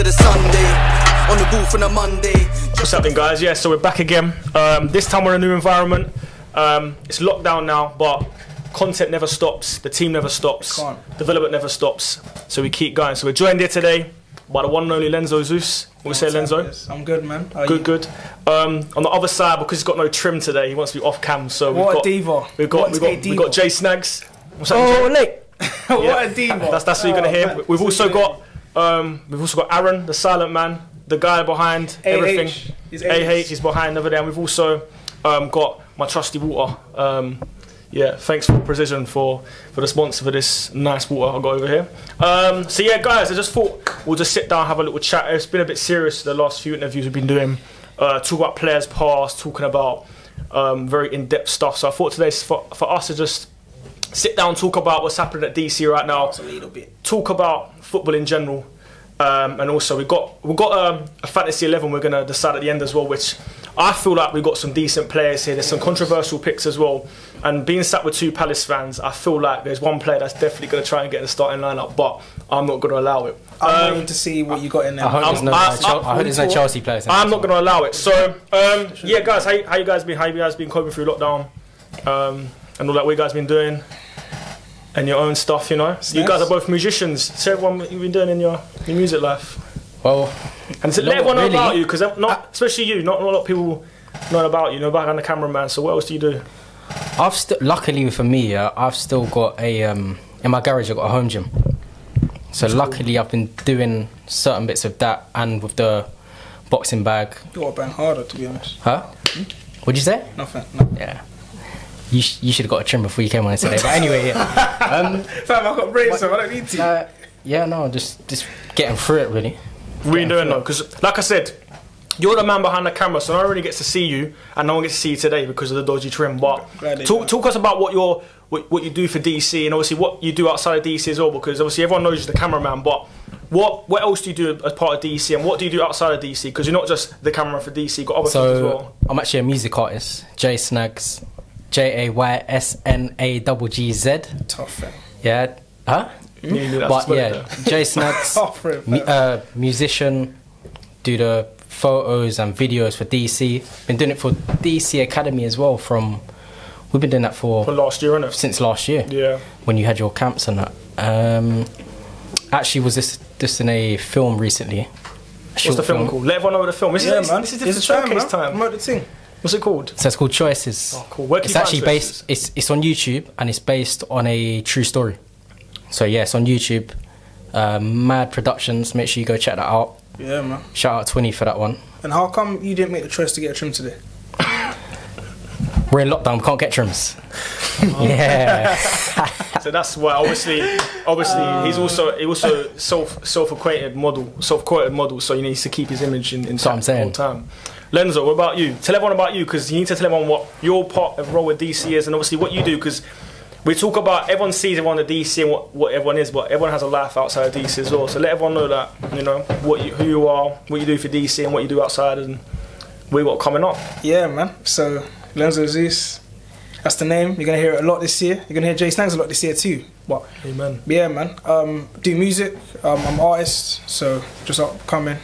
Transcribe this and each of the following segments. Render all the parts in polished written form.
the Sunday, on the booth on a Monday. What's happening, guys? Yeah, so we're back again. This time we're in a new environment. It's lockdown now, but content never stops, the team never stops, development never stops, so we keep going. So we're joined here today by the one and only Lenzo Zeus. What we say, Lenzo? Yes, I'm good, man. Good. On the other side, because he's got no trim today, he wants to be off cam. So what a diva! We've got Jay Snags. What's up, oh, Jay? What a diva! That's what you're gonna hear. We've also got Aaron, the silent man, the guy behind everything. He's behind over there. And we've also got my trusty water. Yeah, thanks for Precision for the sponsor for this nice water I got over here. So yeah, guys, I just thought we'll just sit down, have a little chat. It's been a bit serious the last few interviews we've been doing. Talk about players past, talking about very in-depth stuff. So I thought today's for us to just sit down, talk about what's happening at DC right now. A little bit. Talk about football in general. And also we've got a fantasy 11 we're gonna decide at the end as well, which I feel like we've got some decent players here. There's some controversial picks as well, and being sat with two Palace fans, I feel like there's one player that's definitely gonna try and get in the starting lineup, but I'm not gonna allow it. I'm waiting to see what you got in there. I hope there's no Chelsea players. I'm not gonna allow it. So yeah, guys, how you guys been? How you guys been coping through lockdown and all that? What you guys been doing? And your own stuff, you know. You guys are both musicians. So everyone, what you've been doing in your music life. Well, and so let everyone know about you, because especially you, not a lot of people know about you. Know about the cameraman. So what else do you do? Luckily for me, I've still got a in my garage. I've got a home gym. So that's luckily, cool. I've been doing certain bits of that, and with the boxing bag. You got to bang harder, to be honest. Huh? What'd you say? Nothing. Yeah. You should have got a trim before you came on today. But anyway, yeah. Fam, I've got brains, so I don't need to. Yeah, no, just getting through it, really. What are you doing though? Because, like I said, you're the man behind the camera, so no one really gets to see you, and no one gets to see you today because of the dodgy trim. But talk us about what you do for DC, and obviously what you do outside of DC as well, because obviously everyone knows you're the cameraman, but what else do you do as part of DC, and what do you do outside of DC? Because you're not just the cameraman for DC, you've got other things as well. I'm actually a music artist, Jay Snags. JAYSNAGGZ. Tough. Yeah. Huh? But yeah, Jay Snags, musician, do the photos and videos for DC. Been doing it for DC Academy as well. We've been doing that for last year, innit? Since last year. Yeah. When you had your camps and that. Actually, was this in a film recently? What's the film called? Let everyone know the film. This is the showcase time. Promote the thing. What's it called? So it's called Choices. Oh, cool. It's actually based. It's on YouTube, and it's based on a true story. So yeah, it's on YouTube. Mad Productions. Make sure you go check that out. Yeah, man. Shout out 20 for that one. And how come you didn't make the choice to get a trim today? We're in lockdown. We can't get trims. Yeah. So that's why. Obviously, he's also self-quoted model. So he needs to keep his image in the whole time. Lenzo, what about you? Tell everyone about you, because you need to tell everyone what your part of role with DC is, and obviously what you do, because we talk about, everyone sees everyone at DC and what everyone is, but everyone has a life outside of DC as well. So let everyone know that, you know, who you are, what you do for DC, and what you do outside, and what you got coming up. Yeah, man. So Lenzo Zeus, that's the name. You're gonna hear it a lot this year. You're gonna hear Jay Snags a lot this year too. But amen. Yeah, man. Do music. I'm an artist, so just upcoming.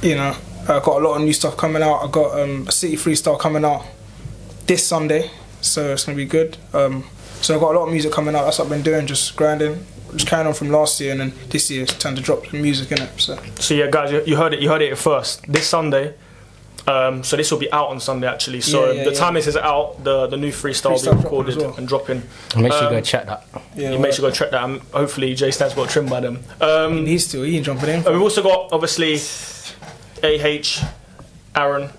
You know, I've got a lot of new stuff coming out. I've got a City Freestyle coming out this Sunday, so it's going to be good. So I've got a lot of music coming out. That's what I've been doing, just grinding, just carrying on from last year, and then this year it's time to drop some music in it. So yeah, guys, you heard it first. This Sunday. So this will be out on Sunday actually. So the time this is out, the new freestyle will be recorded and dropping. And make sure you go check that. Yeah, make sure you go check that. And hopefully Jay Stan's got trimmed by them. He needs to. He ain't jumping in. We've also got obviously Aaron.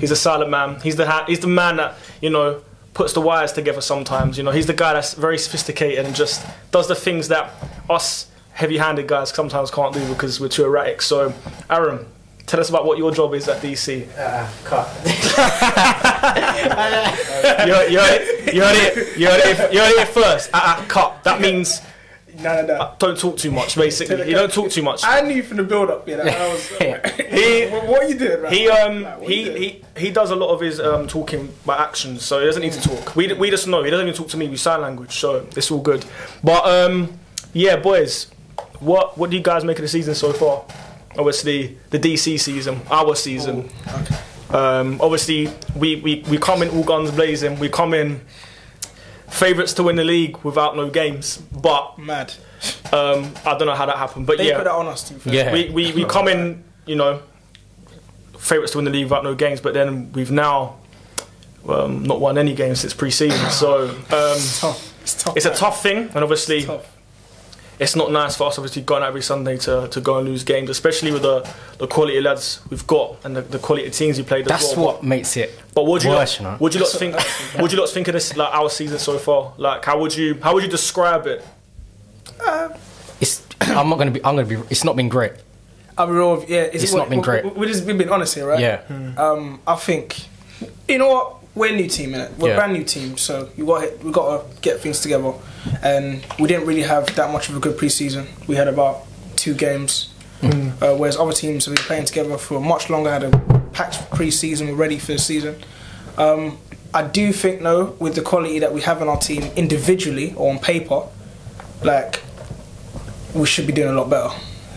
He's a silent man. He's the man that, you know, puts the wires together sometimes. You know, he's the guy that's very sophisticated and just does the things that us heavy-handed guys sometimes can't do because we're too erratic. So Aaron, tell us about what your job is at DC. Cut. You heard it first. Cut. That means no. Don't talk too much. Basically, you don't talk too much. I knew from the build-up. Yeah, I was. What are you doing? Man? He does a lot of his talking by actions, so he doesn't need to talk. We just know he doesn't even talk to me. We sign language, so it's all good. But yeah, boys. what do you guys make of the season so far? Obviously, the DC season, our season. Oh, okay. Obviously, we come in all guns blazing. We come in favourites to win the league without no games. But mad. I don't know how that happened. But They yeah, put that on us. To be fair. Yeah. we come in, you know, favourites to win the league without no games. But then we've now not won any games since pre-season. So It's tough. It's tough. it's a tough thing, and obviously. It's tough. It's not nice for us, obviously, going out every Sunday to go and lose games, especially with the quality lads we've got and the quality teams we played as That's well. what makes it But what do you worse, lot, would you lot think? Would you lot think of this, like our season so far? Like, how would you describe it? It's it's not been great. I'll be real. Yeah, It's not been great. We've been honest here, right? Yeah. I think, you know what? We're a new team, innit? We're a brand new team, so we got to get things together. And we didn't really have that much of a good pre-season. We had about 2 games, whereas other teams have been playing together for much longer, had a packed pre-season, were ready for the season. I do think, though, with the quality that we have in our team individually or on paper, like, we should be doing a lot better.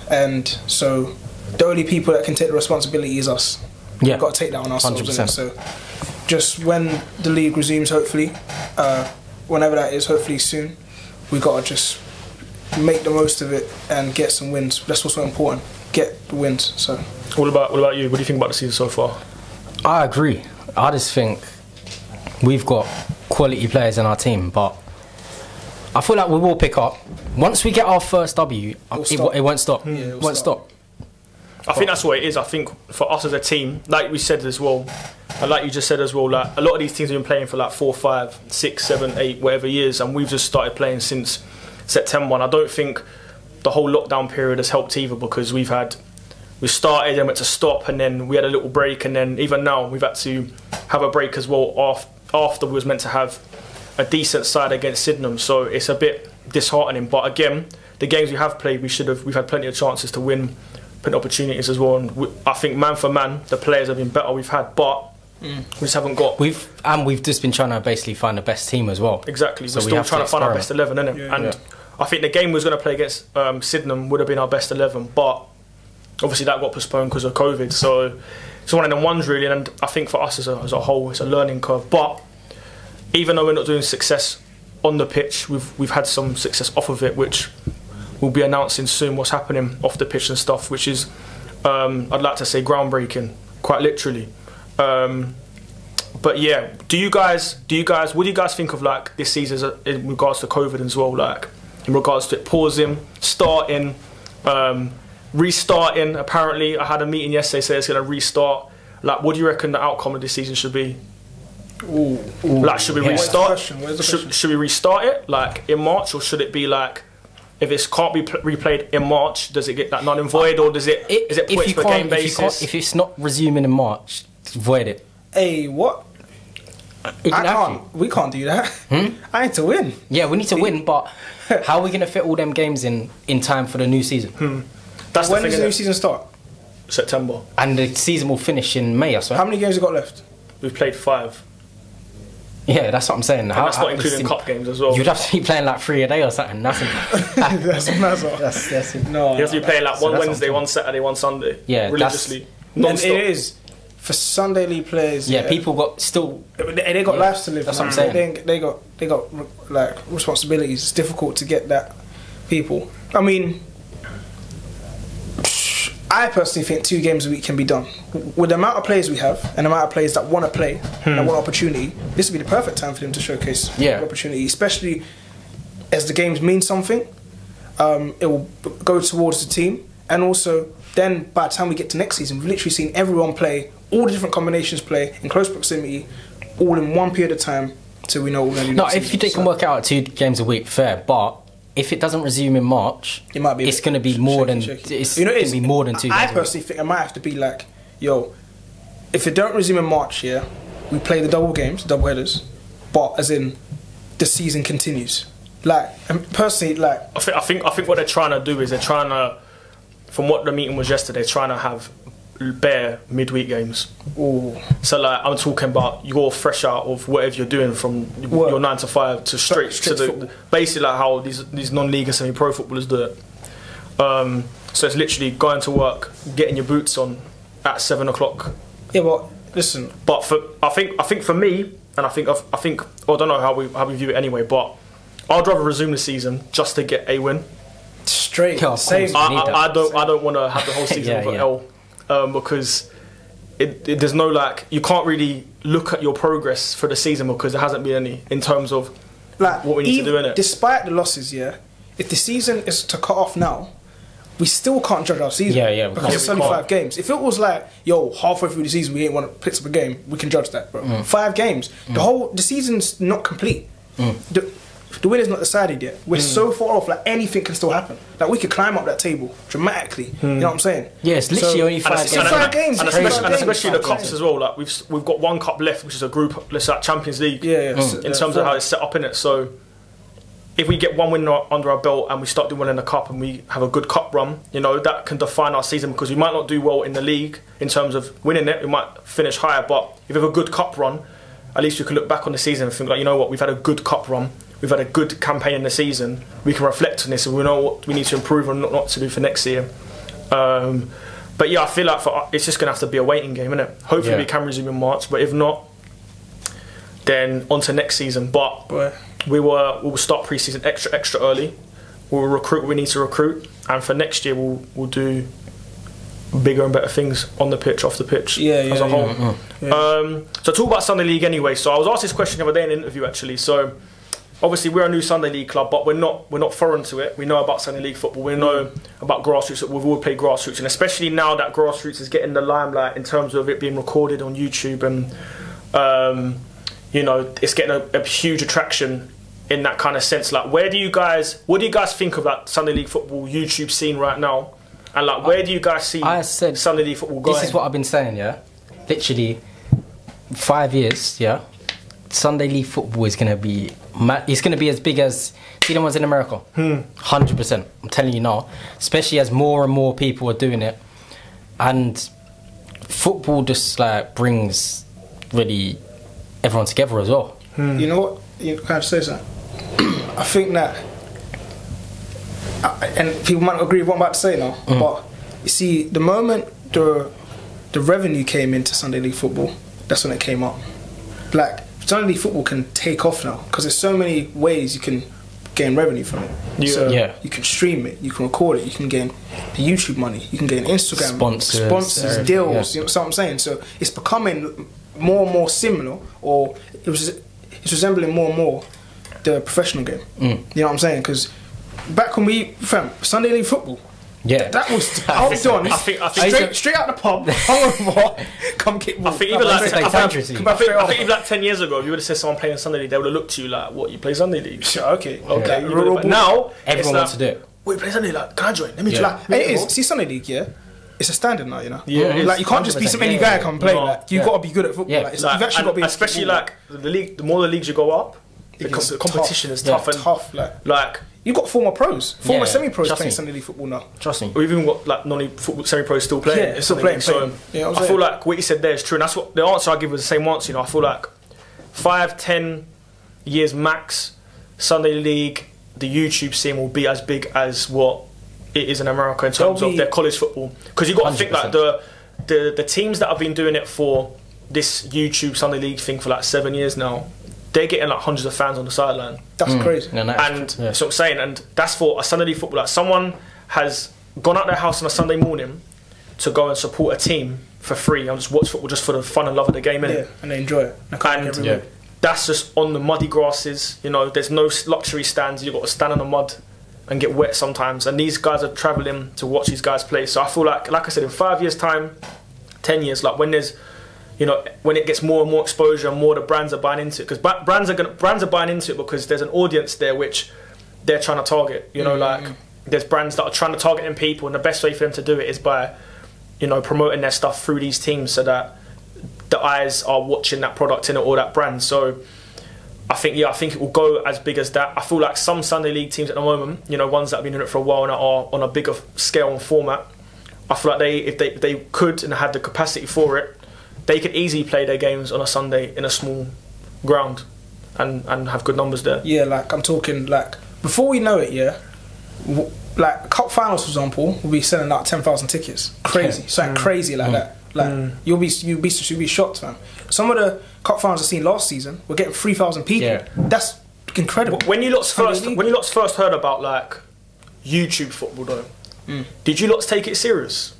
And so the only people that can take the responsibility is us. Yeah. We've got to take that on ourselves. 100%. So just when the league resumes, hopefully, whenever that is, hopefully soon, we've got to just make the most of it and get some wins. That's what's so important. Get the wins. So What about you? What do you think about the season so far? I agree. I just think we've got quality players in our team, but I feel like we will pick up. Once we get our first W, it won't stop. It won't stop. I think that's what it is. I think for us as a team, like we said as well, and like you just said as well, like a lot of these teams have been playing for like 4, 5, 6, 7, 8, whatever years, and we've just started playing since September. And I don't think the whole lockdown period has helped either, because we started and went to stop, and then we had a little break, and then even now we've had to have a break as well after we was meant to have a decent side against Sydenham. So it's a bit disheartening. But again, the games we have played, we've had plenty of chances to win, plenty of opportunities as well. And I think man for man, the players have been better we've had, but we just haven't got. We've just been trying to basically find the best team as well. Exactly, So we're still trying to find our best 11, innit? Yeah. And I think the game we was going to play against Sydenham would have been our best 11, but obviously that got postponed because of COVID. So it's one of them ones really, and I think for us as a whole, it's a learning curve. But even though we're not doing success on the pitch, we've had some success off of it, which we'll be announcing soon what's happening off the pitch and stuff, which is I'd like to say groundbreaking, quite literally. But yeah, what do you guys think of like this season in regards to COVID as well, like in regards to it pausing, starting, restarting? Apparently I had a meeting yesterday saying it's going to restart. Like, what do you reckon the outcome of this season should be? Like, should we restart? Should we restart it like in March, or should it be like, if it can't be replayed in March, does it get that null and void, or is it points per game basis? If it's not resuming in March, void it. Hey, what? We can't do that. I need to win. Yeah, we need to win, but how are we going to fit all them games in time for the new season? That's When the does thing, the new season start? September. And the season will finish in May, I swear. How many games have got left? We've played 5. Yeah, that's what I'm saying. And that's not including cup games as well. You'd have to be playing like 3 a day or something. That's No. You have to be playing like one Wednesday, one Saturday, one Sunday. Yeah, religiously. And Non-stop. it is for Sunday league players. Yeah, people got still. They got lives to live. That's what I'm saying. They got like responsibilities. It's difficult to get that. People. I mean, I personally think 2 games a week can be done. With the amount of players we have and the amount of players that want to play and want opportunity, this would be the perfect time for them to showcase the opportunity, especially as the games mean something. It will go towards the team, and also then by the time we get to next season, we've literally seen everyone play, all the different combinations play in close proximity, all in one period of time, so we know what we're going to do. No, if they can work out 2 games a week, fair, but if it doesn't resume in March, it's going to be more than 2 games. I personally think it might have to be like, yo, if it don't resume in March, yeah, we play the double games, double headers, but as in the season continues. Like, and personally, like, I think what they're trying to do is they're trying to, from what the meeting was yesterday, trying to have bare midweek games. Ooh. So like, I'm talking about you're fresh out of whatever you're doing from your 9 to 5 to straight to the basically like how these non-league and semi-pro footballers do it. So it's literally going to work, getting your boots on at 7 o'clock. Yeah, but listen. But I think for me, and I think I don't know how we view it anyway, but I'd rather resume the season just to get a win. Straight. Yeah, Same. I don't want to have the whole season with an L, because there's no, like, you can't really look at your progress for the season because there hasn't been any in terms of like what we need to do in it. Despite the losses, if the season is to cut off now, we still can't judge our season. Because it's only 5 games. If it was like, halfway through the season we ain't want to pick up a game, we can judge that, bro. 5 games. The season's not complete. The win is not decided yet. We're so far off. Like, anything can still happen. Like, we could climb up that table dramatically. You know what I'm saying? Yeah, it's literally only 5 games. 5 games. And especially the cups as well. Like, we've got 1 cup left, which is a group, let's say, Champions League. In terms of how it's set up in it. So if we get 1 win under our belt and we start doing well in the cup and we have a good cup run, that can define our season, because we might not do well in the league in terms of winning it. We might finish higher, but if we have a good cup run, at least we can look back on the season and think, like, you know what, we've had a good cup run. We've had a good campaign in the season. We can reflect on this and we know what we need to improve and not to do for next year. But yeah, I feel like it's just going to have to be a waiting game, isn't it? Hopefully we can resume in March, but if not, then on to next season. But we will start pre-season extra early. We'll recruit what we need to recruit, and for next year we'll do bigger and better things on the pitch, off the pitch, as a whole. So talk about Sunday League anyway. So I was asked this question the other day in an interview, actually. So obviously we're a new Sunday League club, but we're not foreign to it. We know about Sunday League football. We know about grassroots. We've all played grassroots, and especially now that grassroots is getting the limelight in terms of it being recorded on YouTube, and it's getting a huge attraction in that kind of sense. Like, what do you guys think of that Sunday League football YouTube scene right now? And like, where do you guys see Sunday League football going? This is what I've been saying, literally 5 years, Sunday League football is going to be it's going to be as big as the ones in America. 100%. I'm telling you now, especially as more and more people are doing it, and football just like brings really everyone together as well. You know what? You can't say something. I think that, and people might not agree with what I'm about to say now, but you see, the moment the revenue came into Sunday League football, that's when it came up. Like, Sunday League football can take off now because there's so many ways you can gain revenue from it. You can stream it, you can record it, you can gain the YouTube money, you can gain Instagram sponsors, deals. You know what I'm saying? So it's becoming more and more similar, or it's resembling more and more the professional game. You know what I'm saying? Because back when Sunday League football, that was done. I think straight out the pub, hungover, come kick ball. I think even like 10 years ago, if you would have said someone playing Sunday League, they would have looked to you like, "What, you play Sunday League?" Okay. But now everyone wants to do it. Wait, play Sunday League? Like, can I join? Let me join. Like, it is. See, Sunday League, it's a standard now, you know. Like, you can't just be some any guy come play. Like, you've got to be good at football. Like, you've actually got to be. Especially like the league. The more the leagues you go up, the competition is tough and tough. Like. You've got former pros, former semi-pros playing Sunday League football now. Trust me. We've even got like non-football semi-pros still playing. Still playing. So I feel like what you said there is true, and that's what the answer I give was the same answer. I feel like 5-10 years max, Sunday League, the YouTube scene will be as big as what it is in America in terms of their college football. Because you've got to think like the teams that have been doing it for this YouTube Sunday League thing for like 7 years now. They're getting like hundreds of fans on the sideline. That's crazy. And that's what I'm saying. And that's for a Sunday League football. Like, someone has gone out their house on a Sunday morning to go and support a team for free and just watch football just for the fun and love of the game, innit? And they enjoy it. And that's just on the muddy grasses. There's no luxury stands. You've got to stand on the mud and get wet sometimes. And these guys are travelling to watch these guys play. So I feel like I said, in 5 years' time, 10 years, like when there's, when it gets more and more exposure and more the brands are buying into it, because brands are buying into it because there's an audience there which they're trying to target. Like there's brands that are trying to target them people, and the best way for them to do it is by, promoting their stuff through these teams so that the eyes are watching that product in it or that brand. So I think it will go as big as that. I feel like some Sunday League teams at the moment, ones that have been doing it for a while and are on a bigger scale and format, I feel like if they could and had the capacity for it, they could easily play their games on a Sunday in a small ground and have good numbers there. Yeah, like I'm talking like before we know it, like cup finals, for example, will be selling out 10,000 tickets. Crazy, something crazy like that. Like you'll be shocked, man. Some of the cup finals I've seen last season, we're getting 3,000 people. Yeah. That's incredible. When you lot's first heard about like YouTube football though, did you lots take it serious?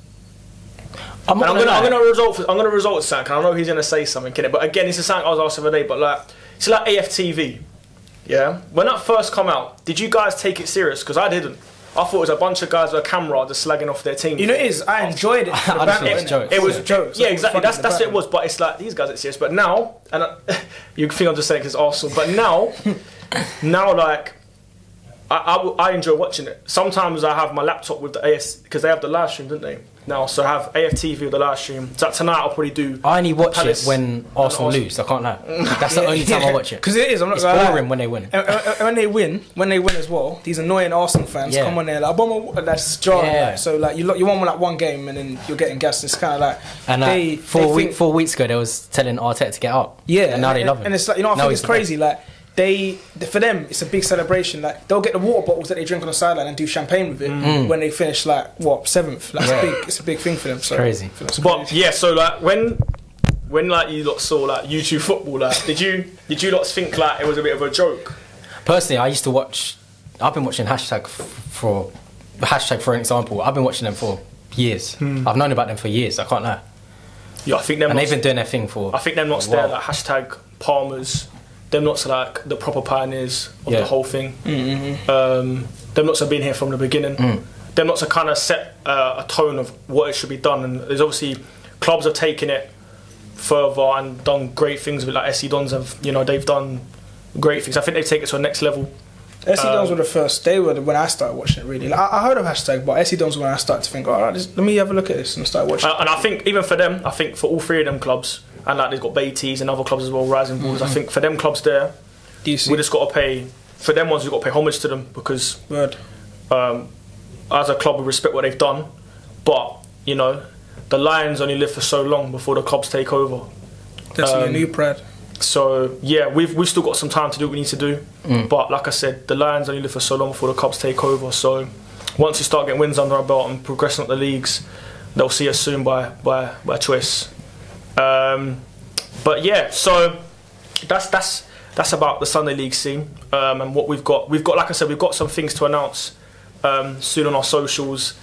I'm gonna result to something. I know he's gonna say something, innit? But again, this is something I was asked the other day. But like, it's like AFTV. Yeah, when that first come out, did you guys take it serious? Because I didn't. I thought it was a bunch of guys with a camera just slagging off their team. You know, it is. I enjoyed it. It was jokes. Yeah, exactly. That's what it was. But it's like these guys are serious. But now, and you think I'm just saying because Arsenal. But now, like, I enjoy watching it. Sometimes I have my laptop with the AS because they have the live stream, didn't they? Now, so I have AFTV with the live stream. So tonight I'll probably do. I only watch it when Arsenal lose. I can't lie. That's the only time I watch it. Because it is. I'm not it's gonna boring lie. when they win. And when they win as well, these annoying Arsenal fans come on there like, that's jarring. Yeah. Like, so like you want like one game and then you're getting gassed. It's kind of like. And 4 weeks ago they was telling Arteta to get up. Yeah. And now they love him. And it's like, you know, I think it's crazy. Like. For them, it's a big celebration. Like they'll get the water bottles that they drink on the sideline and do champagne with it when they finish like 7th. Like it's a big thing for them. So crazy. But yeah, so like when like you lot saw like YouTube football, like did you lot think like it was a bit of a joke? Personally, I used to watch. I've been watching hashtag for an example. I've been watching them for years. I've known about them for years. I can't lie. Yeah, I think them. And they've been doing their thing for. I think them lots there like hashtag Palmers. Them lots are like the proper pioneers of the whole thing. Them lots have been here from the beginning. Them lots have kind of set a tone of what it should be done. And there's obviously clubs have taken it further and done great things with like SC Dons have, you know, they've done great things. I think they've taken it to the next level. SC Dons were the first. They were when I started watching it. Really, like, I heard of hashtag, but SC Dons were when I started to think, all right, let me have a look at this and start watching. And I think even for them, I think for all three of them clubs. And like they've got Beatties and other clubs as well, Rising Bulls. I think for them clubs there, DC. we just got to pay. For them ones, we've got to pay homage to them because as a club, we respect what they've done. But you know, the Lions only live for so long before the clubs take over. That's a new pride. So yeah, we've still got some time to do what we need to do. But like I said, the Lions only live for so long before the clubs take over. So once we start getting wins under our belt and progressing up the leagues, they'll see us soon by choice. But yeah, so that's about the Sunday League scene and what we've got. We've got, like I said, we've got some things to announce soon on our socials.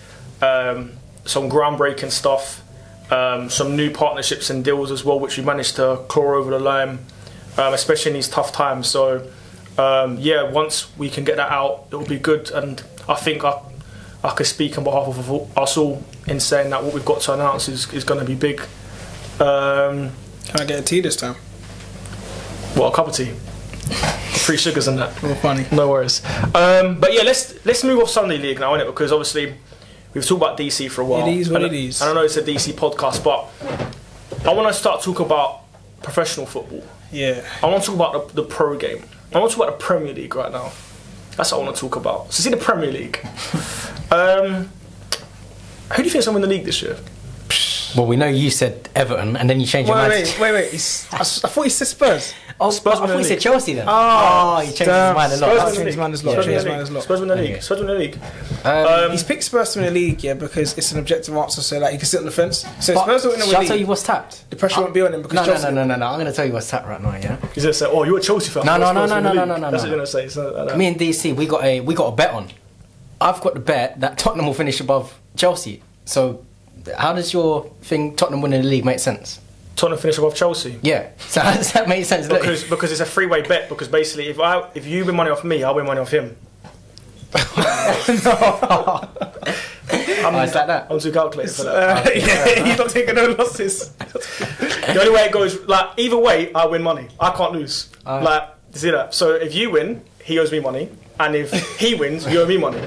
Some groundbreaking stuff, some new partnerships and deals as well, which we managed to claw over the line, especially in these tough times. So yeah, once we can get that out, it'll be good. And I think I could speak on behalf of us all in saying that what we've got to announce is going to be big. Can I get a tea this time? What, a cup of tea? 3 sugars and that. Oh, funny. No worries. But yeah, let's move off Sunday League now, innit? Because obviously we've talked about DC for a while. It is what it is. I know it's a DC podcast, but I want to start talking about professional football. Yeah. I want to talk about the pro game. I want to talk about the Premier League right now. That's what I want to talk about. So see the Premier League. Who do you think's going to win the league this year? Well, we know you said Everton, and then you changed your mind. Wait. I thought you said Spurs. Oh, Spurs! I thought you said Chelsea then. Oh, he changed his mind a lot. Spurs win the league. He's picked Spurs to win the league, yeah, because it's an objective answer, so like he can sit on the fence. So Spurs will win the league. Shall I tell you what's tapped? The pressure won't be on him because Chelsea. No. I'm going to tell you what's tapped right now. Yeah. He's going to say, "Oh, you're a Chelsea fan." No. That's what you're going to say. Me and DC, we got a bet on. I've got the bet that Tottenham will finish above Chelsea. So, how does your thing Tottenham winning the league make sense? Tottenham finish above Chelsea. Yeah. So how does that make sense? Because it's a three-way bet. Because basically, if you win money off me, I'll win money off him. It's like that. I'm too calculated for that. Yeah, he's not taking no losses. The only way it goes, like either way, I win money. I can't lose. Like, you see that? So if you win, he owes me money, and if he wins, you owe me money.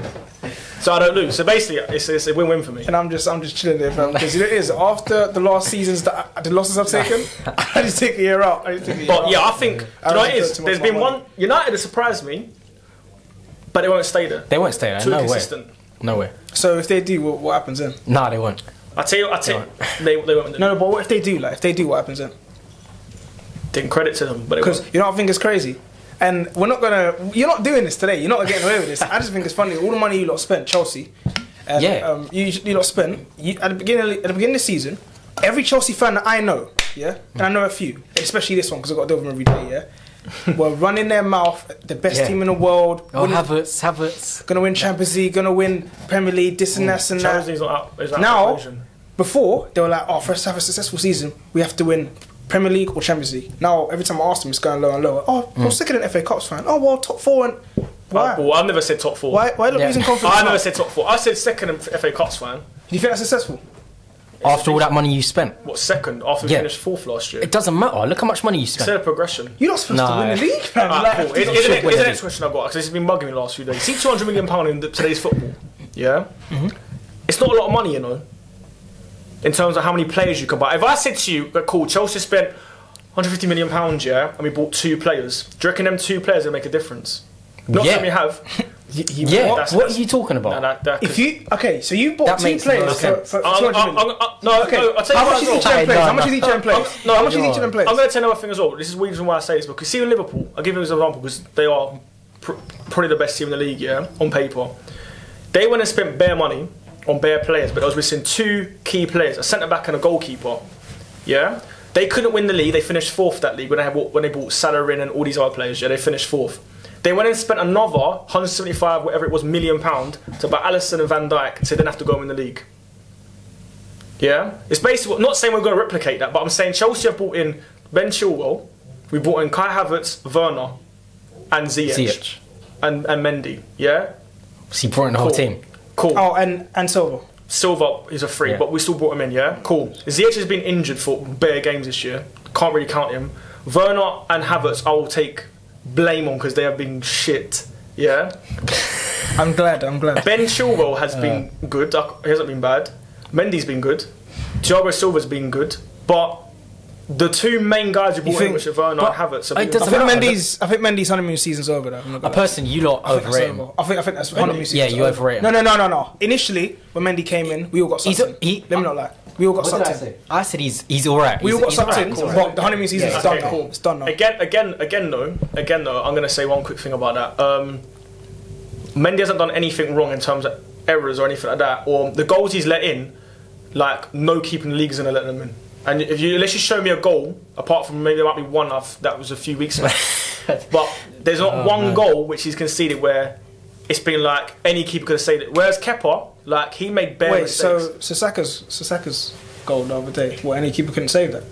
So I don't lose. So basically, it's a win-win for me. And I'm just chilling there, fam. Because you know it is after the last seasons the losses I've taken, I just take a year out. But yeah, I think you know what it is. There's been one United that surprised me, but they won't stay there. They won't stay there. Too No consistent. way. No way. So if they do, what happens then? No, they won't. I tell you, they won't. No, but what if they do? Like, if they do, what happens then? Didn't credit to them, but because you know what I think is crazy. And we're not gonna. You're not doing this today. You're not getting away with this. I just think it's funny. All the money you lot spent, Chelsea. And, you lot spent at the beginning of the season. Every Chelsea fan that I know, and I know a few, especially this one because I got to deal with them every day, were running their mouth, the best team in the world. Oh, Havertz. Gonna win Champions League, gonna win Premier League, this and that and that. Now, before, they were like, oh, for us to have a successful season, we have to win Premier League or Champions League. Now, every time I ask them, it's going lower and lower. Oh, I'm sicker than FA Cups fan. Oh, well, top 4 and... Why? I've never said top 4. Why are you losing confidence? I never said top 4. I said second in FA Cups fan. Do you think that's successful? After all that money you spent? What, second? After we finished 4th last year? It doesn't matter. Look how much money you spent. Instead of progression. You're not supposed to win the league, man. Cool. Here's the next question I've got, because it's been bugging me the last few days. See £200 million in today's football, It's not a lot of money, you know, in terms of how many players you can buy. If I said to you, cool, Chelsea spent £150 million, and we bought 2 players, do you reckon them 2 players will make a difference? Not that we have. What are you talking about? If you so you bought 2 players for 200 million. I'll tell you how much is each of them players? How much is each of them players? How much is each of them players? I'm going to tell you another thing as well. This is the reason why I say this, because see, in Liverpool, I'll give you an example because they are probably the best team in the league, on paper. They went and spent bare money on bare players, but they was missing 2 key players, a centre back and a goalkeeper. They couldn't win the league. They finished 4th that league when they bought Salah in and all these other players. They finished 4th. They went and spent another 175, whatever it was, £1 million to buy Alisson and Van Dijk, so they didn't have to go in the league. It's basically, not saying we're going to replicate that, but I'm saying Chelsea have brought in Ben Chilwell, we brought in Kai Havertz, Werner, and Ziyech. And Mendy. So you brought in the whole team. Cool. Oh, and Silva. Silva is a free, but we still brought him in. Cool. Ziyech has been injured for bare games this year. Can't really count him. Werner and Havertz, I will take blame on because they have been shit. I'm glad. Ben Chilwell has been good. He hasn't been bad. Mendy's been good. Thiago Silva's been good. But the 2 main guys who brought in, which are Werner and Havertz, have been I think Mendy's honeymoon season's over though. A person you lot overrate him. I think that's honeymoon season. Yeah, you overrate him. No. Initially, when Mendy came in, we all got sucked in. Let me not lie. We all got sucked in. I said he's alright. We all got sucked in, but the honeymoon season is done now. It's done now. Again though, I'm going to say one quick thing about that. Mendy hasn't done anything wrong in terms of errors or anything like that, or the goals he's let in, like no keeper in the league is going to let them in. And unless you show me a goal, apart from maybe there might be one that was a few weeks ago, but there's not one goal which he's conceded where it's been like any keeper could have saved it. Whereas Kepa, like he made bare mistakes. So Saka's goal the other day, any keeper couldn't save that.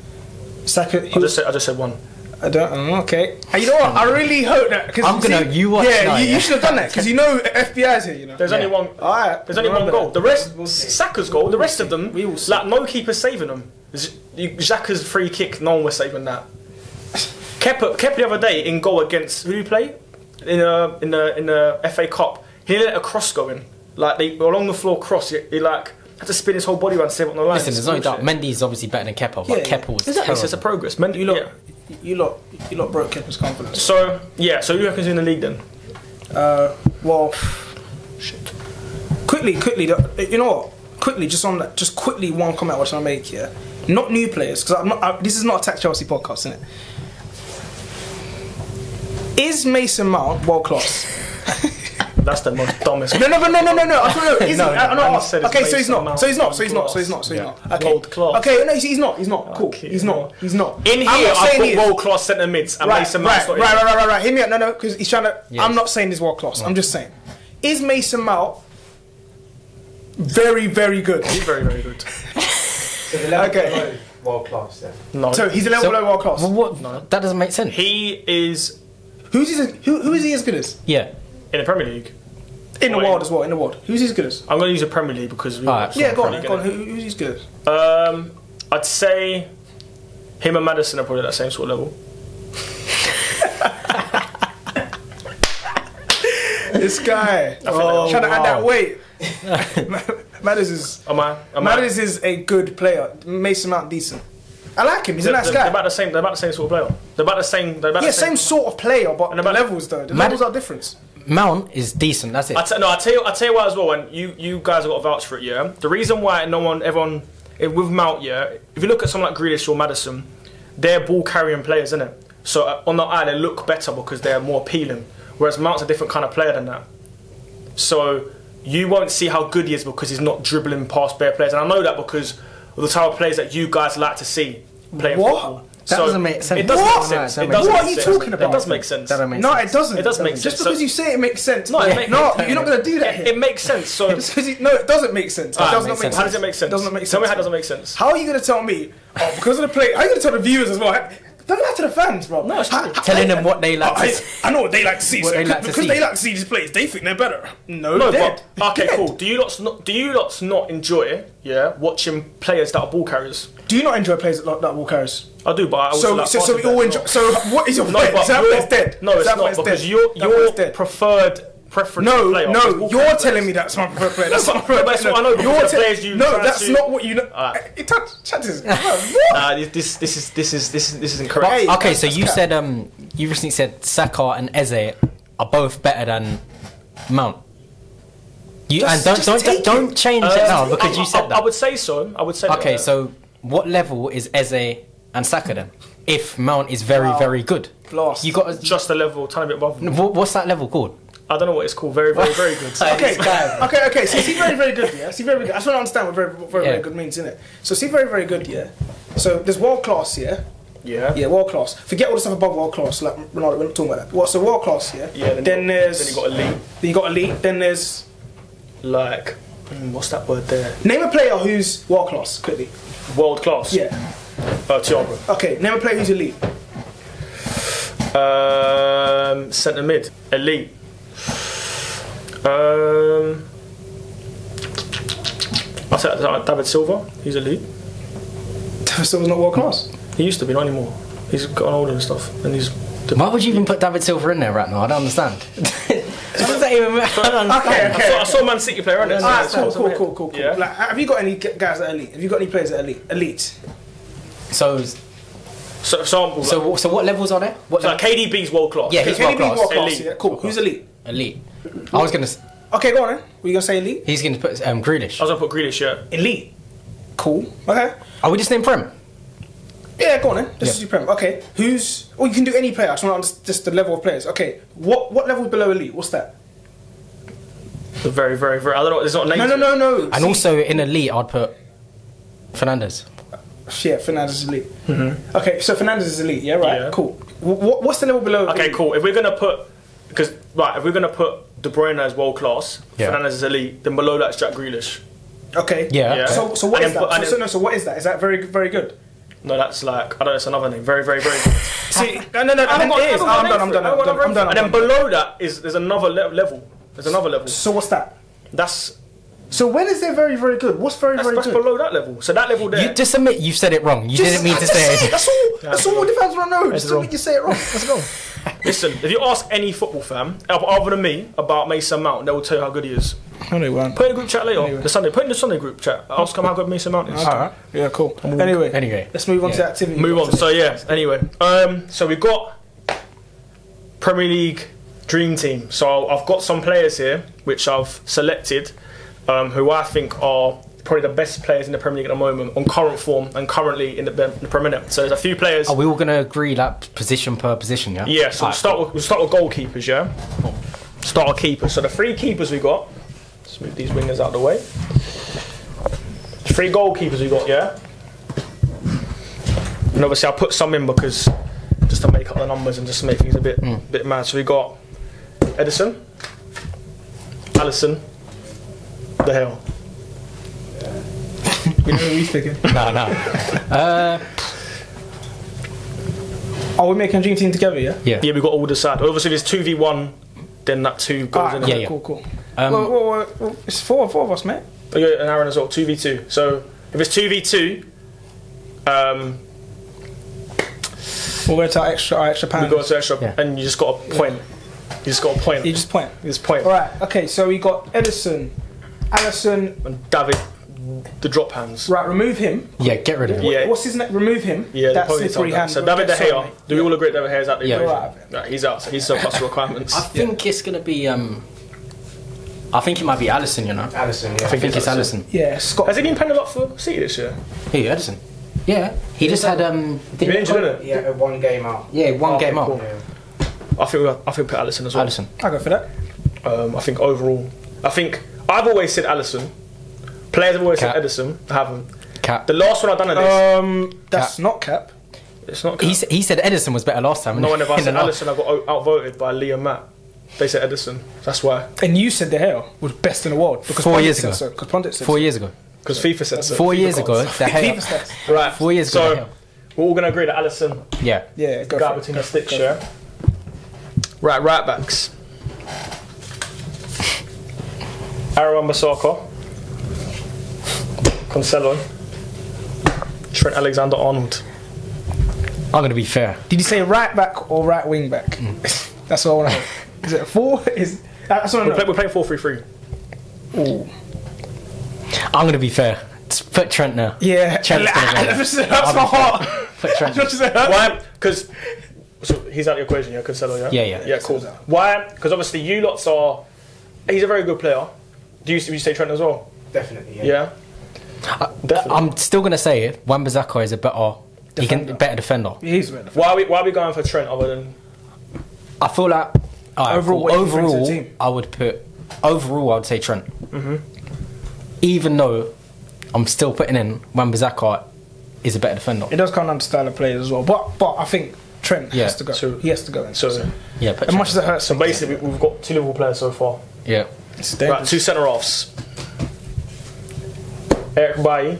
Saka. I just said one. I don't. Okay. And you know what? I really hope that because you watch. Yeah, you should have done that because FBI's here. You know. There's only one. Alright. There's only one goal. The rest, Saka's goal. The rest of them, like no keeper saving them. Xhaka's free kick, no one was saving that. Kepa the other day in goal against who did he play? In the FA Cup, he let a cross go in. Like they along the floor cross. He like had to spin his whole body around to save it on the line. Listen, there's no doubt. Mendy's obviously better than Kepa, but Kepa was exactly. It's a progress. You lot broke Kepa's confidence. So who reckon's in the league then? Well, shit. Quickly. You know what? Quickly, just quickly one comment I want to make here. Not new players, because this is not a Attack Chelsea podcast, isn't it? Is Mason Mount world class? That's the most dumbest. No. Okay, so he's not. Okay. World class. Okay, no, he's not. Cool. Okay, he's not. In here, I put world class centre mids and Mason Mount's not in. Right. Hear me out. No, because he's trying to. Yes. I'm not saying he's world class. I'm just saying, is Mason Mount very, very good? He's very, very good. So the level below world class, yeah. No. So he's a level below world class. Well, what? No. That doesn't make sense. He is. Who is he as good as? Yeah. In the Premier League. In the world as well. In the world. Who's he as good as? I'm going to use the Premier League because. Go on. Who's he as good as? I'd say him and Maddison are probably that same sort of level. This guy trying to add that weight. Maddison is a good player. Mason Mount decent. I like him. He's a nice guy. They're about the same sort of player. They're about the same. Same sort of player, but the levels though. The levels are different. Mount is decent. That's it. I tell you what as well. And you guys have got to vouch for it. Yeah. The reason why everyone with Mount, if you look at someone like Grealish or Maddison, they're ball carrying players, isn't it? So on the eye, they look better because they're more appealing. Whereas Mount's a different kind of player than that. So you won't see how good he is because he's not dribbling past bare players. And I know that because of the type of players that you guys like to see playing football. That doesn't make sense. It does make sense. What are you talking about? It does make sense. No, it doesn't. It does make sense. Just because you say it makes sense. No, you're not going to do that here. It makes sense. So no, it doesn't make sense. It does not make sense. How does it make sense? It doesn't make sense. Tell me how it doesn't make sense. How are you going to tell me? Oh, because of the play. How are you going to tell the viewers as well? Don't lie to the fans, bro. No, telling them what they like to see. I know what they like to see. What they like to because see. they like to see these players, they think they're better. No, but okay, cool. Do you lots not enjoy watching players that are ball carriers? Do you not enjoy players that are ball carriers? I do, but I also like so we all enjoy. So what is your point? But that player's dead. No, it's not because your preferred preference. No, you're telling me that's my preferred player. That's not preferred. That's what I know. You're players you. No, that's not what you know. This is incorrect. Okay, so you said you recently said Saka and Eze are both better than Mount. Don't change it now because you said that. I would say so. Okay, so what level is Eze and Saka then? If Mount is very good, you got just a level, tiny bit above. What's that level called? I don't know what it's called. Very good. Okay. So see, very good. Yeah, see, very good. I just want to understand what very good means, innit? So see, very good. Yeah. So there's world class. Yeah. Yeah, world class. Forget all the stuff above world class. Like Ronaldo, we're not talking about that. So world class. Yeah. Yeah. Then you got elite. Then there's like, what's that word there? Name a player who's world class quickly. World class. Yeah. Thiago. Okay. Name a player who's elite. Centre mid. Elite. I said David Silva. He's elite. David Silva's not world class. He used to be, not anymore. He's gotten older and stuff, and he's. Why would you even put David Silva in there right now? I don't understand. What does that even mean? Okay. I saw Man City player on it. Alright, cool. Yeah. Like, have you got any guys that are elite? Have you got any players that are elite? So what levels are there? KDB's world class. Yeah, he's world class. Elite. Yeah, cool. Who's elite? Elite. I was gonna. Okay, go on then. Were you gonna say elite? He's gonna put Grealish. I was gonna put Grealish. Yeah. Elite. Cool. Okay. Are we just named Prem? Yeah, go on then. This is your Prem. Okay. Who's? Or you can do any player. I just want to understand just the level of players. Okay. What level below elite? What's that? The very. I don't know. There's not a name. No. And also in elite, I'd put Fernandes. Yeah, Fernandes is elite. Okay, so Fernandes is elite. Yeah, right. Yeah. Cool. What's the level below? Okay, elite? cool. If we're gonna put De Bruyne as world class, Fernandes is elite, then below that is Jack Grealish. Okay. Yeah. So what is that? So what is that? Is that very good? No, that's like, I don't know, it's another name. Very good. See, no. I'm done. And then below that there's another level. There's another level. So what's that? So when is there very good? What's very good? That's below that level. So that level there. You just admit you've said it wrong. You didn't mean to say it. That's all the fans want to know. Just admit you say it wrong. Let's go. Listen, if you ask any football fan, other than me, about Mason Mount, they will tell you how good he is. No, they won't. Put in the group chat later. Anyway. Put in the Sunday group chat. Ask them how good Mason Mount is. Alright. Yeah, cool. Anyway, let's move on to the activity. Move on. So anyway. So we've got Premier League Dream Team. So I've got some players here which I've selected, who I think are probably the best players in the Premier League at the moment on current form and currently in the Premier League. So there's a few players. Are we all going to agree like position per position? Yeah. Yeah. So we'll start with goalkeepers. Yeah. Start with keepers. So the three keepers we got. Let's move these wingers out of the way. 3 goalkeepers we got. Yeah. And obviously I put some in because just to make up the numbers and just to make things a bit mad. So we got Edison, Alisson, De Gea. You know who he's picking? No. Are we making a dream team together? Yeah. Yeah, we got all decided. Obviously, if it's 2v1, then that 2 goes in. Yeah. Cool. Well, it's four of us, mate. Oh, yeah, and Aaron as well. 2v2. So if it's 2v2, we'll go to our extra pound. We go to extra, and you just got a point. You just point. You just point. All right. Okay. So we got Edison, Alisson, and David. The drop hands. Right, remove him. Yeah, get rid of him. Yeah. What's his name? Remove him. Yeah, that's slippery hand. So David De Gea. Do we all agree David De Gea is out there? Yeah. Right, he's out. So he's surpassed the requirements. I think it's going to be. I think it might be Alisson. You know. Alisson. Yeah. I think it's Alisson. Yeah, Scott. Has he been playing a lot for City this year? Hey, Edison. Yeah, he just had He been injured, isn't it? Yeah, one game out. Yeah, one game out. Cool. I think put Alisson as well. Alisson. I'll go for that. I think overall, I've always said Alisson. Players have always said Edison. I haven't. Cap. The last one I've done of this. That's not Cap. It's not Cap. He said Edison was better last time. No one ever said Alisson. I got outvoted by Lee and Matt. They said Edison. That's why. And you said De Gea was best in the world because 4 years ago. Because Pundit said 4 years ago. Because FIFA said so. 4 years ago, De Gea. FIFA says. Right. 4 years ago. So we're all gonna agree that Alisson. Yeah. Yeah, go Guy for between it. the sticks, yeah. Right backs. Aaron Bissaka, Cancelo, Trent Alexander-Arnold. I'm gonna be fair. Did you say right back or right wing back? That's all I want to know. Is it 4? That's what I know. We're playing 4-3-3. Ooh. I'm gonna be fair. Just put Trent now. Yeah. Trent's gonna go. That's my heart. Put Trent. Why? Because he's out of the equation, yeah, Cancelo, yeah? Yeah. Yeah, cool. Why? Because obviously you lots are... He's a very good player. Would you say Trent as well? Definitely, yeah. Yeah? Definitely. I'm still gonna say it. Wan-Bissaka is a better defender. He's better. Why are we going for Trent other than... I feel like Overall, what he brings to the team. I would say Trent. Even though I'm still putting in Wan-Bissaka is a better defender. It does come down to style of players as well. But I think Trent has to go. So- He has to go in. So, Yeah, put as much Trent. as it hurts. so basically we've got 2 Liverpool players so far. Yeah. It's Right, dangerous. 2 centre-halves. Eric Bailly.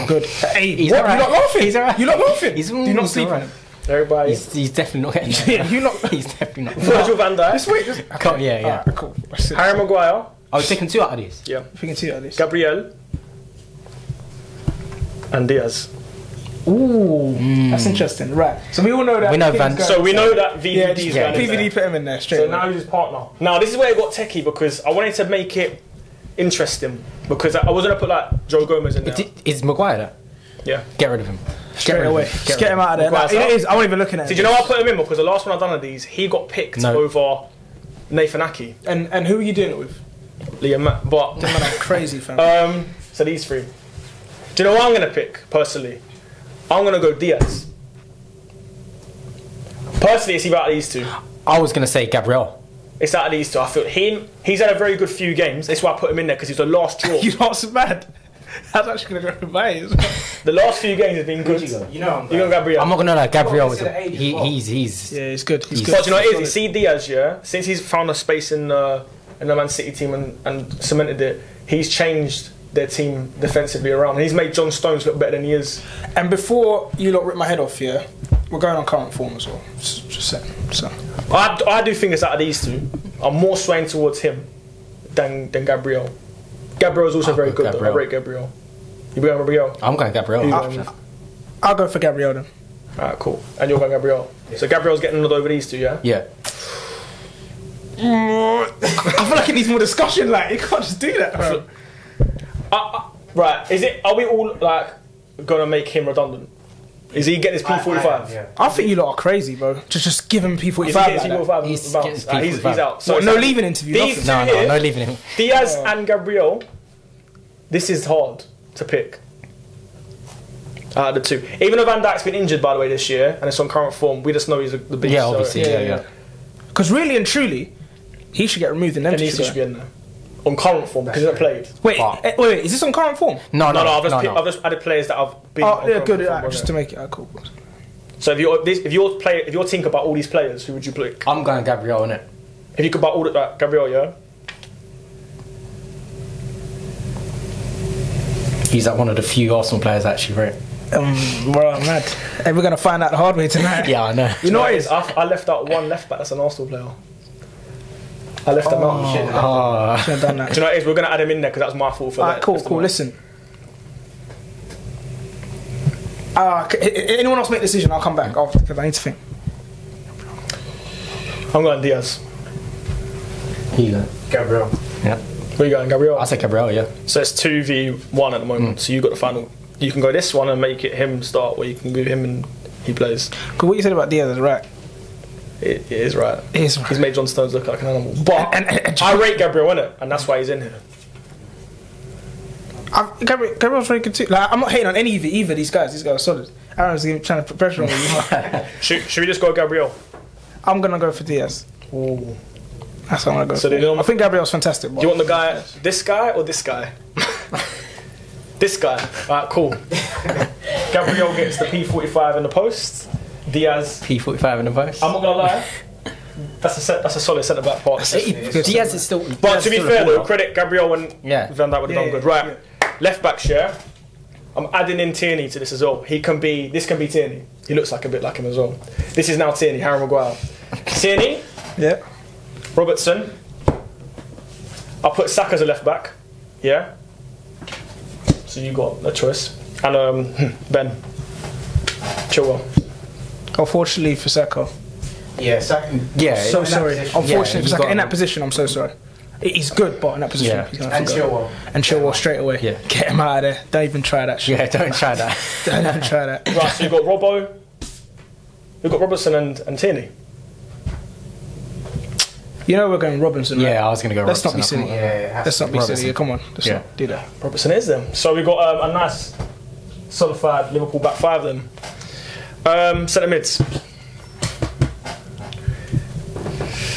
Good. Hey, He's what? alright. You not laughing? He's alright. You not laughing? He's- Do you not he's sleep on alright. him? Eric Bailly. He's definitely not getting there. Yeah, you not. He's definitely not. Virgil van Dijk. Just wait. Yeah. Alright, cool. That's it. Harry Maguire. I was taking 2 out of these. Yeah. If you can see at least. Gabriel. And Diaz. Ooh, that's interesting. Right. So we all know that. We know King's Van- going So we to- know that VVD Yeah, is yeah, going in PVD there. put him in there straight So away. now he's his partner. Now this is where it got techie because I wanted to make it interesting because I was going to put like Joe Gomez in there. Is Maguire there? Yeah. Get rid of him. Straight away. Just get him out of there. Maguire's Like, out. it is. I wasn't even looking at Did him. you know I put him in because the last one I've done of these, he got picked No. over Nathan Aki, And who are you doing it with? Liam Matt. But Man, I'm crazy fan. so these 3. Do you know what I'm going to pick personally? I'm going to go Diaz. Personally, it's either out of these 2. I was gonna say Gabriel. It's out of these 2. I feel he's had a very good few games. That's why I put him in there because he's the last draw. You know what's bad? That's actually going to go by as well. The last few games have been good. You know, You got Gabriel. I'm not gonna lie. Gabriel Well, is he's at age as well. he's Yeah, he's good. He's But good. But you know what it is? You see Diaz, yeah? Since he's found a space in the Man City team and cemented it, he's changed their team defensively around. And he's made John Stones look better than he is. And before you lot rip my head off, yeah, we're going on current form as well. Just saying. So I do think it's out of these 2. I'm more swaying towards him than Gabriel. Gabriel's also very go good though. I Gabriel. rate Gabriel. You going Gabriel? I'm going Gabriel. I'll go for Gabriel then. Alright, cool. And you're going Gabriel. So Gabriel's getting another over these 2, yeah? Yeah. I feel like it needs more discussion. Like you can't just do that, bro. Right, are we all like gonna make him redundant? Is he getting his P45? Yeah. I think you lot are crazy, bro. Just give him P45 If he like gets that. P45, He's bounce. gets He's P45. out. So What, it's no like- leaving interview. These Nothing. two No, here, no leaving him. Diaz and Gabriel. This is hard to pick. Out of the 2, even though Van Dijk's been injured by the way this year and it's on current form, we just know he's the beast. Yeah, so- obviously. Yeah. Because really and truly, he should get removed and then And he should be in there on current form because he's not played. Wait, is this on current form? No. I've just added players that have been. Oh, on yeah, current good. form, Just yeah. to make it cool. So if you're thinking about all these players, who would you pick? I'm going Gabriel in it. If you could buy all the Gabriel, yeah. He's like one of the few Arsenal players I actually rate. Bro, I'm mad. Hey, we're gonna find out the hard way tonight. Yeah, I know. You know what it is? I left out one left back. That's an Arsenal player. I left them out. Shit. I should have done that. Do you know what it is? We're gonna add him in there because that was my fault for Alright, that. cool. That's the one. Listen. Anyone else make a decision? I'll come back after because I need to think. I'm going Diaz. Here you go. Gabriel. Yeah. Where you going, Gabriel? I say Gabriel. Yeah. So it's 2v1 at the moment. So you got the final. You can go this one and make it him start, or you can go him and he plays. Because what you said about Diaz is right. It is right. It is right. He's made John Stones look like an animal. But I rate Gabriel in it, and that's why he's in here. Gabriel's very good too. Like, I'm not hating on any of either these guys. These guys are solid. Aaron's trying to put pressure on me. Should we just go Gabriel? I'm gonna go for Diaz. Ooh. That's what I'm gonna go for. I think Gabriel's fantastic. Do you want the guy, this guy or this guy? This guy. Alright, cool. Gabriel gets the P45 in the post. Diaz. P45 in the post. I'm not gonna lie. That's a solid centre back part. Diaz is still. But to be fair though, credit Gabriel and Van Dijk would have done good. Right. Yeah. Left back share. I'm adding in Tierney to this as well. This can be Tierney. He looks like a bit like him as well. This is now Tierney, Harry Maguire. Tierney. Yeah. Robertson. I'll put Saka as a left back. Yeah. So you got a choice. And Ben. Chilwell. Unfortunately for Saka. Yeah, Saka. Yeah. So sorry. Unfortunately for Saka, in that position, I'm so sorry. He's good, but in that position, he's gonna Chilwell. And Chilwell straight away. Yeah. Get him out of there. Don't even try that shit. Yeah, don't try that. Don't even try that. Right, so you've got Robbo. You've got Robertson and Tierney. You know we're going Robinson, right? Yeah, I was going to go Let's Robertson. not be silly. Yeah, Let's not be Robertson. silly. Come on. Let's not do that. Robertson is them. So we've got a nice solidified Liverpool back five then. Centre mids.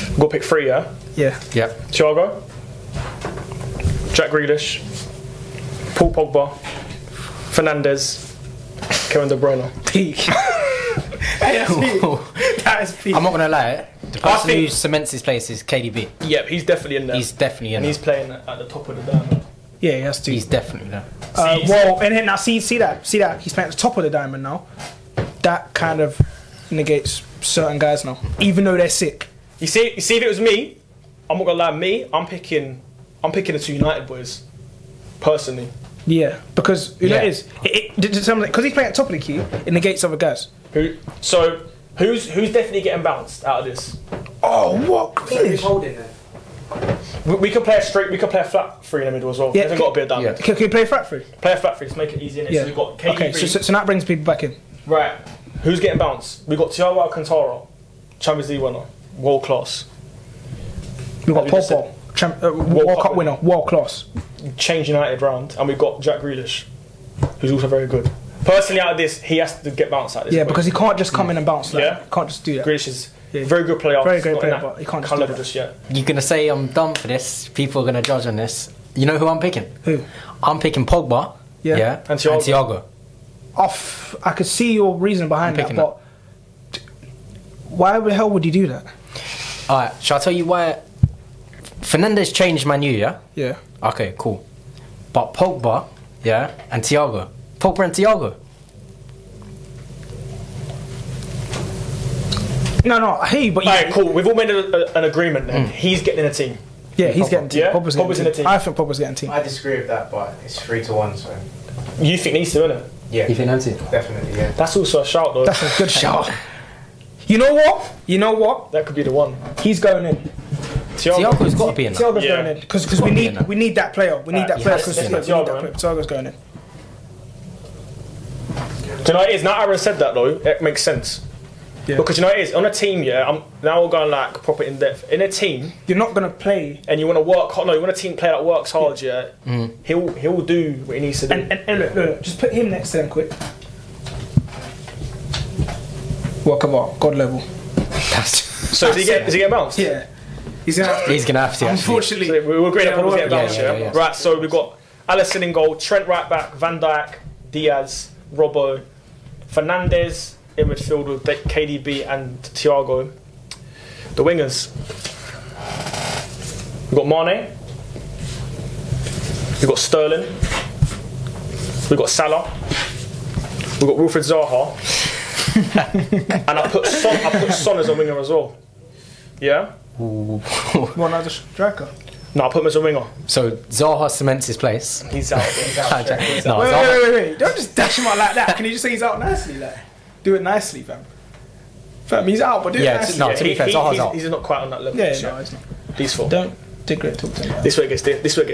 We've got to pick three, yeah? Yeah. Yep. Thiago, Jack Grealish, Paul Pogba, Fernandes, Kevin De Bruyne. Peak. That is peak. I'm not going to lie. The person who cements his place is KDB. Yep, he's definitely in there. He's definitely in and there. he's playing at the top of the diamond. Yeah, he has to. He's definitely there. Well, and then now see that. He's playing at the top of the diamond now. That kind of negates certain guys now, even though they're sick. You see, if it was me, I'm not gonna lie. I'm picking the two United boys, personally. Yeah, because you know it is because he's playing at the top of the key, it negates other guys. So who's definitely getting bounced out of this? Oh, what? Who's holding it? We can play a straight. We can play a flat three in the middle as well. Yeah, There's got a bit of damage. Can we play a flat three? Play a flat three to make it easy. Innit? Yeah. So we've got KDB. Okay, so that brings people back in. Right. Who's getting bounced? We've got Thiago Alcantara, Champions League winner, world class. We've got Pogba, World Cup winner, world class. Change United round, and we've got Jack Grealish, who's also very good. Personally, out of this, he has to get bounced out of this. Yeah, because he can't just come in and bounce. Like, he can't just do that. Grealish is a very good player. Very great player, but he can't just do that. Just yet. You're going to say I'm done for this. People are going to judge on this. You know who I'm picking? Who? I'm picking Pogba. Yeah. And Thiago. I could see your reason behind that, but why the hell would you do that? Alright, shall I tell you why? Fernandes changed Man U, yeah? Yeah. Okay, cool. But Pogba, yeah, and Thiago. Pogba and Thiago. No, hey, but Alright, cool. We've all made an agreement then. He's getting in a team. Yeah, he's getting team. Yeah? Pogba's in the team. I think Pogba's getting team. I disagree with that, but it's 3-1, so. You think needs to, innit? Yeah. You think that's it? Definitely, yeah. That's also a shout though. That's a good shout. You know what? That could be the one. He's going in. Thiago's got to be in there. Thiago's going in because we need that player. We need that player because Thiago's going in. Do you know what it is? Now Aaron said that though, it makes sense. Yeah. Because you know what it is? On a team, now we're going like proper in depth. In a team, you're not gonna play, and you want to work hard. No, you want a team player that works hard. Yeah, he'll do what he needs to do. And look, just put him next to them quick. Well, come on, God level. So is he getting bounced? Yeah, he's gonna have to. Unfortunately, so we're agreeing that Pogba's getting bounced. Yeah. Right. So we've got Alisson in goal, Trent right back, Van Dijk, Diaz, Robbo, Fernandes in midfield with KDB and Thiago. The wingers. We've got Mane. We've got Sterling. We've got Salah. We've got Wilfried Zaha. And I put Son as a winger as well. Yeah? One other striker. No, I put him as a winger. So Zaha cements his place. He's out. No, wait. Don't just dash him out like that. Can you just say he's out nicely? Like, do it nicely, fam. Fam, he's out, but do it nicely. No, to be fair, Zaha's out. He's not quite on that level. Yeah, no, he's not. These four. Don't talk to him. This way it gets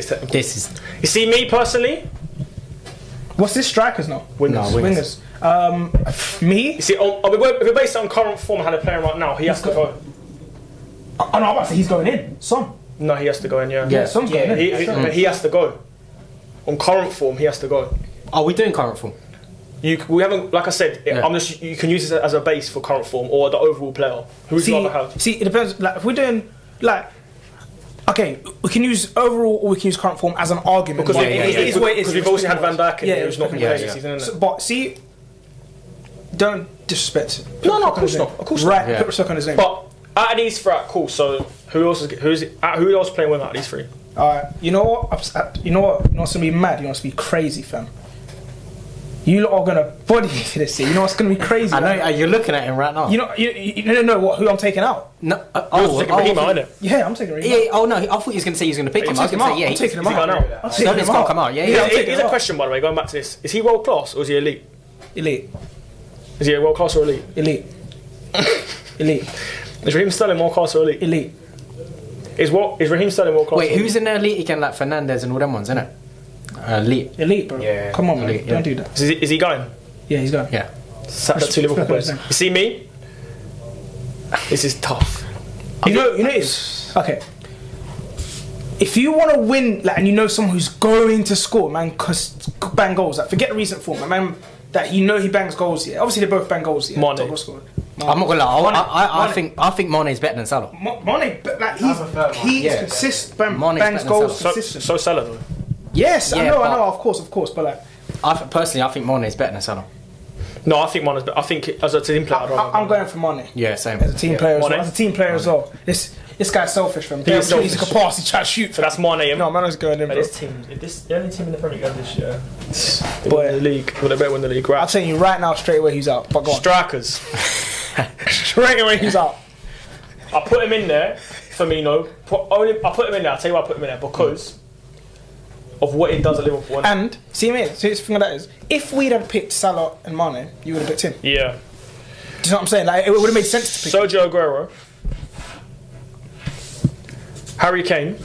technical. You see me personally? What's this strikers now? Wingers. Me? You see, if we base it on current form, how they're playing right now, he has to go. Oh no, I'm about to say he's going in. Son. No, he has to go in. Yeah, Son's going in. But he has to go. on current form, he has to go. Are we doing current form? We haven't, like I said, Yeah. you can use it as a base for current form or the overall player. Who would you rather have? See, it depends. Like, if we're doing like, okay, we can use overall or we can use current form as an argument. Because it is what it is. Because we've also had Van Dijk in here, who's not been playing this season, isn't it? So, but see, don't disrespect. No, of course not. Of course not. Right, put respect on his name. But out of these three, cool. So who else playing with out of these three? Alright, you know what? You know what's gonna be mad? You know what's gonna be crazy, fam? You lot are gonna body me for this year. You know what's gonna be crazy? I know you're looking at him right now. You know, you don't know who I'm taking out. No, Taking Raheem out, innit? Yeah, I'm taking Raheem. Yeah, oh no, I thought he was going to say he was going to pick him. I was going to say, yeah, I'm taking him Is he out. going out? I'm taking him out. Come out. Yeah. Here's a question, by the way. Going back to this: is he world class or is he elite? Elite. Is he world class or elite? Elite. Elite. Is Raheem Sterling world class or elite? Elite. Is Raheem Sterling world class? Wait, who's in the elite again? Like Fernandez and all them ones, innit? Elite. Elite, bro. Yeah. Come on, man. Elite, Don't do that. Is he going? Yeah, he's gone. Yeah. Sat the two Liverpool players. You see me? This is tough. You know it is. Okay. If you want to win, like, and you know someone who's going to score, man, bang goals. Like, forget the recent form, man. That you know he bangs goals. Yeah, obviously they both bang goals. Yeah, Mane. Top goal scorer. I'm not gonna lie. I think Mane's better than Salah. Mane, but like he's Yeah. consistent. Mane's Bangs better than goals Salah. consistent. So Salah though. Yes, I Yeah, know, but- of course, but like Personally, I think Mane's better than Salah. No, I think Mane's better. I think as a team player, I'm going for Mane. Yeah, same. As a team player as well. Mane? As a team player as well. This guy's selfish, man. He is He's a selfish. capacity try to shoot. So that's Mane. No, man, is going in, bro. This team, the only team in the Premier League this year. They Boy. win the league. Well, they better win the league, right? I'm telling you right now, straight away he's out. But go on. Strikers. Straight away he's out. I put him in there, Firmino. I put him in there. I'll tell you why I put him in there because of what he does at Liverpool. And see me. See, the thing of that is, if we'd have picked Salah and Mane, you would have picked him. Yeah. Do you know what I'm saying? Like it would have made sense to pick. Sergio Aguero, Harry Kane,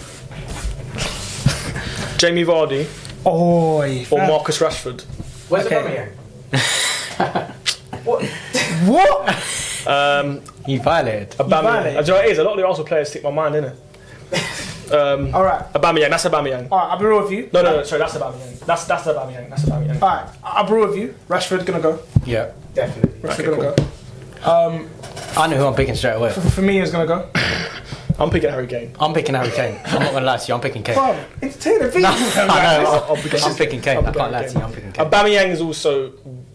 Jamie Vardy, Oh, or Marcus Rashford. Where's Okay. Aubameyang? What? You violated. Aubameyang. violated. Do you know what it is? A lot of the Arsenal players stick my mind, innit? All right. Aubameyang. That's Aubameyang. All right. I'll be real with you. No. Sorry, that's Aubameyang. That's Aubameyang. That's Aubameyang. All right. I'll be real with you. Rashford gonna go. Yeah. Definitely. Rashford Okay, gonna go. I know who I'm picking straight away. Firmino's gonna go. I'm picking Harry Kane. I'm picking Harry Kane. I'm not gonna lie to you. I'm picking Kane. Bro, entertain the people. I know. I'll pick I'm picking Kane. I I'll can't lie pick to you. I'm picking Kane. Aubameyang is also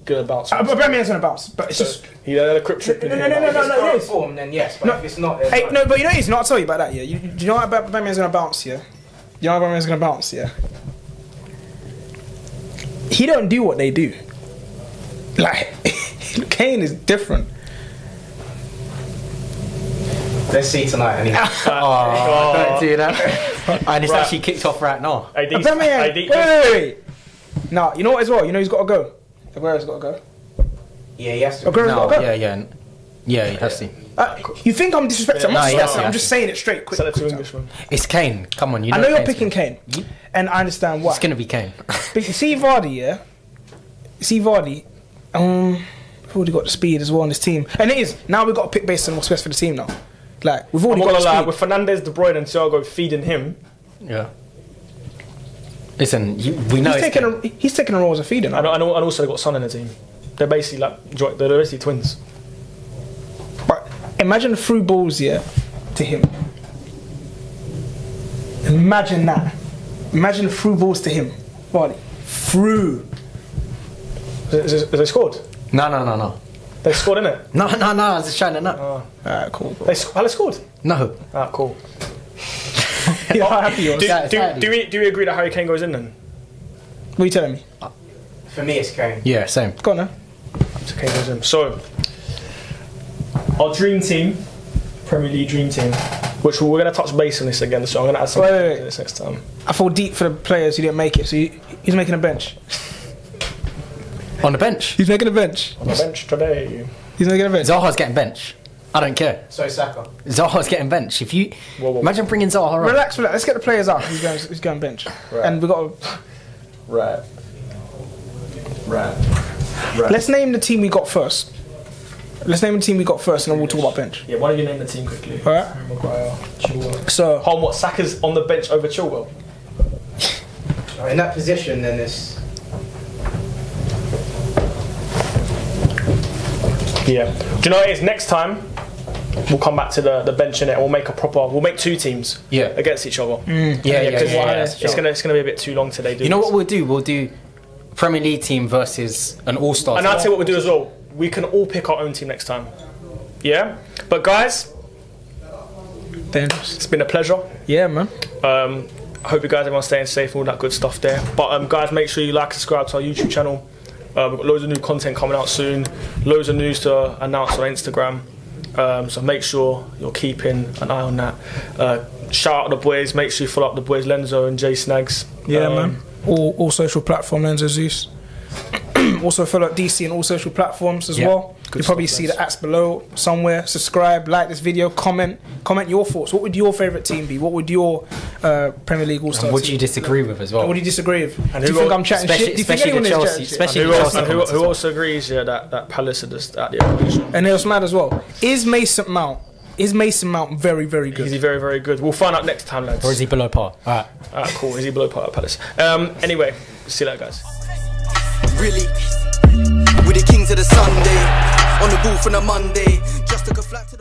gonna bounce. Aubameyang's gonna bounce, but it's just. He had a crypt trip. No, in no, here. no, no, If it's no, current yes. form, then yes. But No. if it's not, then Hey, not. no, but you know it's not. I'll tell you about that. Yeah, you know what Aubameyang's gonna bounce. Yeah, you know Aubameyang's gonna bounce. Yeah, he don't do what they do. Like Kane is different. Let's see tonight. Anyway. Oh, don't do that. And it's actually kicked off right now. Hey, these- Aubameyang, hey, wait. No, you know what as well. You know he's got to go. Aguero's got to go. Yeah, he has to. Aguero's No, got to go. yeah, he has to. You think I'm disrespecting? I'm No, not he saying has to, that, I'm he just has saying it straight. Quick. Sell it to quick. Englishman. It's Kane. Come on, you know. I know you're Kane's picking gonna- Kane, and I understand why. It's gonna be Kane. But you see Vardy, yeah. You see Vardy. We've already got the speed as well on this team, and it is now we've got to pick based on what's best for the team now. Like we've I'm already not got gonna the lie. speed. With Fernandez, De Bruyne, and Thiago feeding him, Yeah. Listen, we know He's taking a role as a feeder now. and also they've got Son in the team. They're basically they're basically twins. But imagine through balls, yeah, to him. Imagine that. Imagine through balls to him. Vardy. Through. Has they scored? No. They scored, innit? No. I was just trying to know. Alright, cool. Have they scored? No. Ah, cool. You know how happy you are. Do we agree that Harry Kane goes in then? What are you telling me? For me, it's Kane. Yeah, same. Go on now. So Kane goes in. So our dream team, Premier League dream team, which we're going to touch base on this again. So I'm going to add something Wait. to this next time. I feel deep for the players who didn't make it. So he's making a bench. On the bench. He's making a bench. On the bench today. He's making a bench. Zaha's getting bench. I don't care. So Saka. Zaha's getting bench. If you Whoa. imagine bringing Zaha on. Relax. Let's get the players out. He's going bench. Right. And we got. Right. Let's name the team we got first. Let's name the team we got first, and then we'll talk about bench. Yeah, why don't you name the team quickly? All right. Maguire, Chilwell. So What? Saka's on the bench over Chilwell? In that position, then it's... Yeah. Do you know what it is? Next time, we'll come back to the bench in it and we'll make a proper... We'll make 2 teams against each other. It's gonna be a bit too long today. You know what we'll do? We'll do Premier League team versus an all-star team. And I'll tell you what we'll do as well. We can all pick our own team next time. Yeah? But guys... It's been a pleasure. Yeah, man. I hope you guys everyone's staying safe and all that good stuff there. But guys, make sure you like and subscribe to our YouTube channel. We've got loads of new content coming out soon. Loads of news to announce on Instagram. So make sure you're keeping an eye on that. Shout out the boys. Make sure you follow up the boys, Lenzo and Jay Snags. Yeah, man. All social platform, Lenzo Zeus. Also follow DC on all social platforms as well. You'll probably see the ats below somewhere. Subscribe, like this video, comment your thoughts. What would your favourite team be? What would your Premier League All-Star team? What do you disagree with as well? What do you disagree with? And do you think I'm chatting shit? Do you think anyone is chatting shit? Who also agrees that Palace are just at the evolution? And it was mad as well. Is Mason Mount very, very good? Is he very, very good? We'll find out next time, lads. Or is he below par? Alright, cool. Is he below par at Palace? Anyway, see you later, guys. Really? We're the kings of the Sunday. On the booth on a Monday. Just took a flight to the